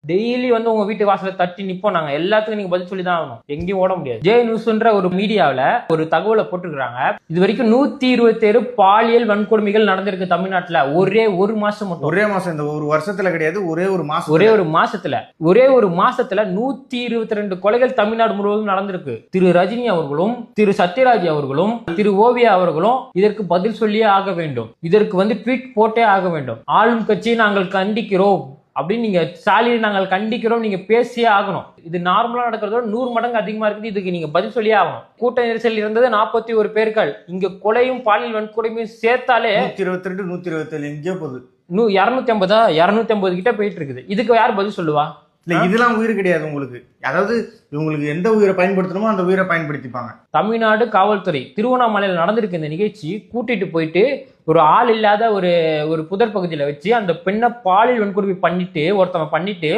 Daily வந்து உங்க வீட்டு வாசல தட்டி நிப்போம் நாங்க. எல்லாத்துக்கும் நீங்க பதில் சொல்லி தான் ஆகணும். எங்கேயும் ஓட முடியாது. ஜே நியூஸ்ன்ற ஒரு மீடியாவில் ஒரு தகவலை போட்டுருக்காங்க. இது வரைக்கும் 127 பாலியல் வன்கொடுமைகள் நடந்திருக்கு தமிழ்நாட்டுல. ஒரே ஒரு மாசம் மட்டும். ஒரே மாசம், இந்த ஒரு வருஷத்துல கிடையாது, ஒரே ஒரு மாசத்துல 122 கொலைகள் தமிழ்நாடு முழுவதும் நடந்திருக்கு. திரு ரஜினி அவர்களும் திரு சத்யராஜ் அவர்களும் திரு ஓவியா அவர்களும் இதற்கு பதில் சொல்லியே ஆக வேண்டும். இதற்கு வந்து ட்வீட் போட்டே ஆக வேண்டும். ஆளும் கட்சியை நாங்கள் கண்டிக்கிறோம் அப்படின்னு நீங்க ஸ்டாலினை நாங்கள் கண்டிக்கிறோம் நீங்க பேசியே ஆகணும். இது நார்மலா நடக்கிறதோட 100 மடங்கு அதிகமா இருக்குது. இதுக்கு நீங்க பதில் சொல்லியே ஆகணும். கூட்ட நெரிசல் இருந்தது 41 பேர்கள். இங்க கொலையும் பாலியல் வன்கொடுமையும் சேர்த்தாலே 122 127 எங்கேயோ போகுது. 250 கிட்ட போயிட்டு இருக்குது. இதுக்கு யார் பதில் சொல்லுவா? இல்ல, இதெல்லாம் உயிர் கிடையாது உங்களுக்கு. அதாவது இவங்களுக்கு எந்த உயிரை பயன்படுத்தணுமோ அந்த உயிரை பயன்படுத்திப்பாங்க. தமிழ்நாடு காவல்துறை திருவண்ணாமலையில் நடந்திருக்கு இந்த நிகழ்ச்சி. கூட்டிட்டு போயிட்டு ஒரு ஆள் இல்லாத ஒரு புதர் பகுதியில வச்சு அந்த பெண்ணை பாலியல் வன்கொடுமை பண்ணிட்டு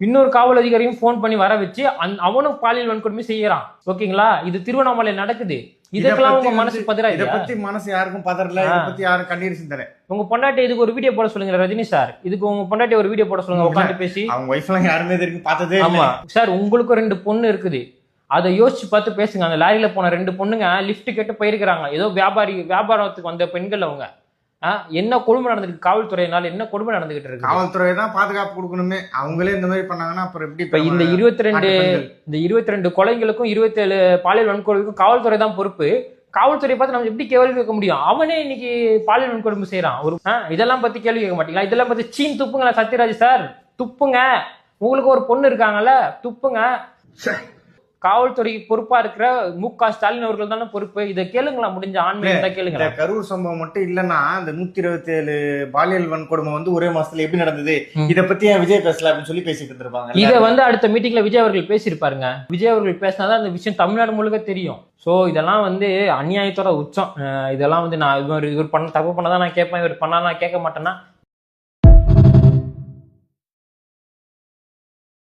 இன்னொரு காவல் அதிகாரியும் போன் பண்ணி வர வச்சு அவனும் பாலியல் வன்கொடுமை செய்யறான். ஓகேங்களா? இது திருவண்ணாமலையில் நடக்குது. இதுக்கெல்லாம் உங்க மனசு பதறா? இதை பத்தி மனசு யாருக்கும் பதறல. இதை பத்தி யாரும் கண்ணீர் சிந்தல. உங்க பொண்டாட்டி இதுக்கு ஒரு வீடியோ போட சொல்லுங்க ரஜினி சார். இதுக்கு உங்க பொண்டாட்டி ஒரு வீடியோ போட சொல்லுங்க உட்காந்து பேசி. அவங்க வைஃப் எல்லாம் யாருமே இதுக்கு பார்த்ததே. ஆமா சார், உங்களுக்கும் 2 பொண்ணு இருக்குது. அதை யோசிச்சு பார்த்து பேசுங்க. அந்த லாரியில போன 2 பொண்ணுங்க லிஃப்ட் கேட்டு போயிருக்கிறாங்க. ஏதோ வியாபாரத்துக்கு வந்த பெண்கள் அவங்க. என்ன கொடுமை நடந்துருக்கு காவல்துறையினால? என்ன கொடுமை நடந்துகிட்டு இருக்கு? காவல்துறை தான் பாதுகாப்பு கொடுக்கணுமே. அவங்களே இந்த மாதிரி பண்ணாங்கன்னா அப்புறம் எப்படி? இப்ப இந்த 22 கொலைகளுக்கும் 27 பாலியல் வன்கொடுமைக்கும் காவல்துறை தான் பொறுப்பு. காவல்துறை பார்த்து நம்ம எப்படி கேள்வி கேட்க முடியும்? அவனே இன்னைக்கு பாலியல் வன்கொடுமை செய்யறான். இதெல்லாம் பத்தி கேள்வி கேட்க மாட்டீங்களா? இதெல்லாம் பத்தி சீன் துப்புங்களா சத்யராஜ் சார்? துப்புங்க. உங்களுக்கு ஒரு பொண்ணு இருக்காங்கல்ல, துப்புங்க. காவல்துறைக்கு பொறுப்பா இருக்கிற மு.க. ஸ்டாலின் அவர்கள் தானே பொறுப்பு. இதை கேளுங்களா? முடிஞ்ச ஆன்மீக கேளுங்க. கரூர் சம்பவம் மட்டும் இல்லன்னா இந்த 127 பாலியல் வன்கொடுமை வந்து ஒரே மாசத்துல எப்படி நடந்தது, இதை பத்தி விஜய் பேசல அப்படின்னு சொல்லி பேசிட்டு இருந்திருப்பாங்க. இதை வந்து அடுத்த மீட்டிங்ல விஜய் அவர்கள் பேசியிருப்பாருங்க. விஜய் அவர்கள் பேசினாதான் அந்த விஷயம் தமிழ்நாடு முழுக்க தெரியும். ஸோ இதெல்லாம் வந்து அநியாயத்தோட உச்சம். இதெல்லாம் வந்து நான் இவர் தப்பு பண்ணதான் நான் கேட்பேன், இவர் பண்ணா நான் கேட்க மாட்டேன்னா